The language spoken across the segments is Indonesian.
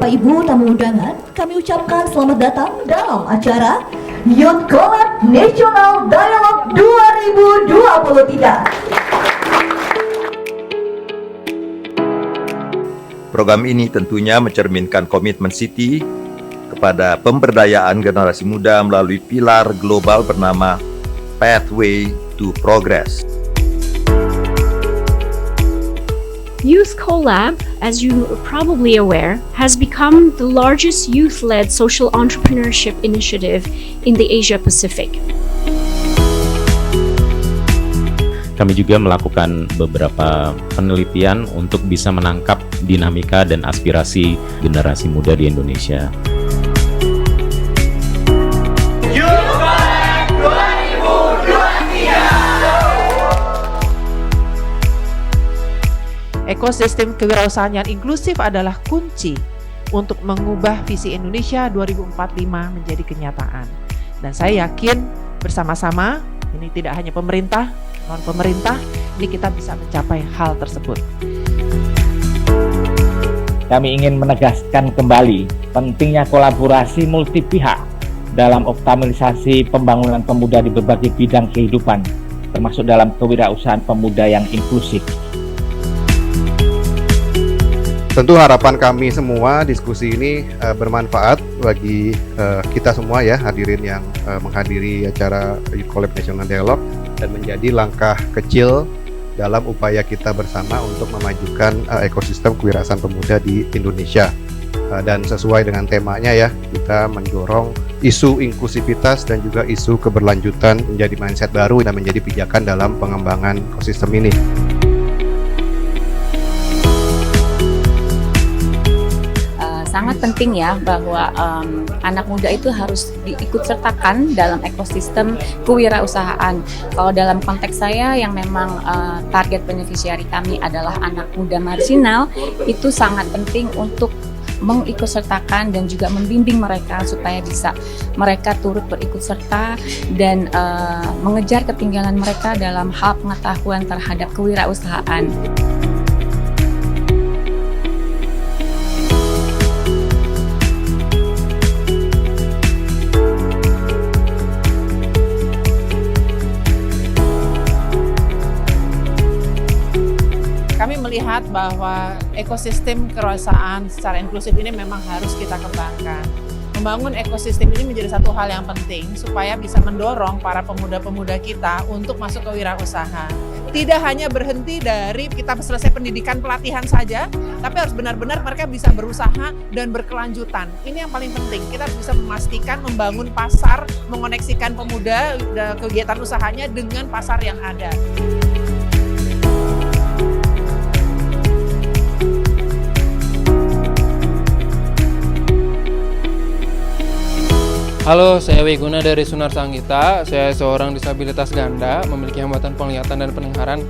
Bapak Ibu tamu undangan, kami ucapkan selamat datang dalam acara Youth Collab National Dialogue 2023. Program ini tentunya mencerminkan komitmen Siti kepada pemberdayaan generasi muda melalui pilar global bernama Pathway to Progress. Youth Collab, as you are probably aware, has become the largest youth-led social entrepreneurship initiative in the Asia Pacific. Kami juga melakukan beberapa penelitian untuk bisa menangkap dinamika dan aspirasi generasi muda di Indonesia. Ekosistem kewirausahaan yang inklusif adalah kunci untuk mengubah visi Indonesia 2045 menjadi kenyataan. Dan saya yakin bersama-sama, ini tidak hanya pemerintah, non-pemerintah, ini kita bisa mencapai hal tersebut. Kami ingin menegaskan kembali pentingnya kolaborasi multi pihak dalam optimalisasi pembangunan pemuda di berbagai bidang kehidupan, termasuk dalam kewirausahaan pemuda yang inklusif. Tentu harapan kami semua diskusi ini bermanfaat bagi kita semua ya, hadirin yang menghadiri acara Youth Collab National Dialogue, dan menjadi langkah kecil dalam upaya kita bersama untuk memajukan ekosistem kewirausahaan pemuda di Indonesia. Dan sesuai dengan temanya ya, kita mendorong isu inklusivitas dan juga isu keberlanjutan menjadi mindset baru dan menjadi pijakan dalam pengembangan ekosistem ini. Sangat penting ya bahwa anak muda itu harus diikutsertakan dalam ekosistem kewirausahaan. Kalau dalam konteks saya yang memang target beneficiary kami adalah anak muda marginal, itu sangat penting untuk mengikutsertakan dan juga membimbing mereka supaya bisa mereka turut berikutserta dan mengejar ketinggalan mereka dalam hal pengetahuan terhadap kewirausahaan. Kami melihat bahwa ekosistem kewirausahaan secara inklusif ini memang harus kita kembangkan. Membangun ekosistem ini menjadi satu hal yang penting supaya bisa mendorong para pemuda-pemuda kita untuk masuk ke wirausaha. Tidak hanya berhenti dari kita selesai pendidikan pelatihan saja, tapi harus benar-benar mereka bisa berusaha dan berkelanjutan. Ini yang paling penting, kita bisa memastikan membangun pasar, mengoneksikan pemuda kegiatan usahanya dengan pasar yang ada. Halo, saya Wiguna dari Sunar Sanggita. Saya seorang disabilitas ganda, memiliki hambatan penglihatan dan pendengaran.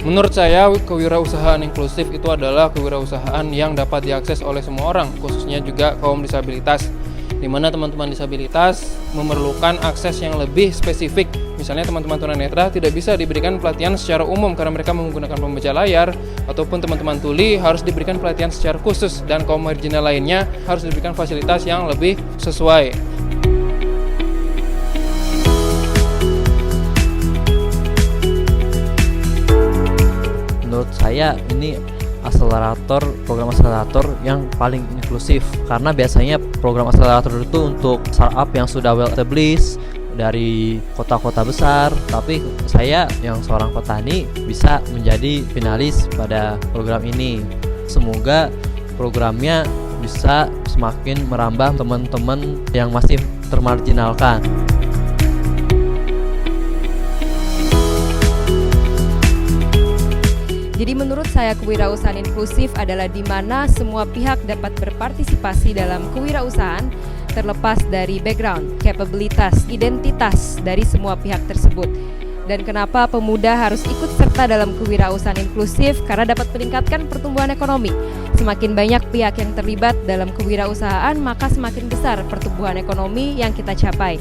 Menurut saya, kewirausahaan inklusif itu adalah kewirausahaan yang dapat diakses oleh semua orang, khususnya juga kaum disabilitas, di mana teman-teman disabilitas memerlukan akses yang lebih spesifik. Misalnya teman-teman tunanetra tidak bisa diberikan pelatihan secara umum karena mereka menggunakan pembaca layar, ataupun teman-teman tuli harus diberikan pelatihan secara khusus, dan kaum marginal lainnya harus diberikan fasilitas yang lebih sesuai. Menurut saya ini program akselerator yang paling inklusif, karena biasanya program akselerator itu untuk startup yang sudah well established dari kota-kota besar, tapi saya yang seorang petani bisa menjadi finalis pada program ini. Semoga programnya bisa semakin merambah teman-teman yang masih termarginalkan. Jadi menurut saya kewirausahaan inklusif adalah di mana semua pihak dapat berpartisipasi dalam kewirausahaan terlepas dari background, kapabilitas, identitas dari semua pihak tersebut. Dan kenapa pemuda harus ikut serta dalam kewirausahaan inklusif? Karena dapat meningkatkan pertumbuhan ekonomi. Semakin banyak pihak yang terlibat dalam kewirausahaan, maka semakin besar pertumbuhan ekonomi yang kita capai.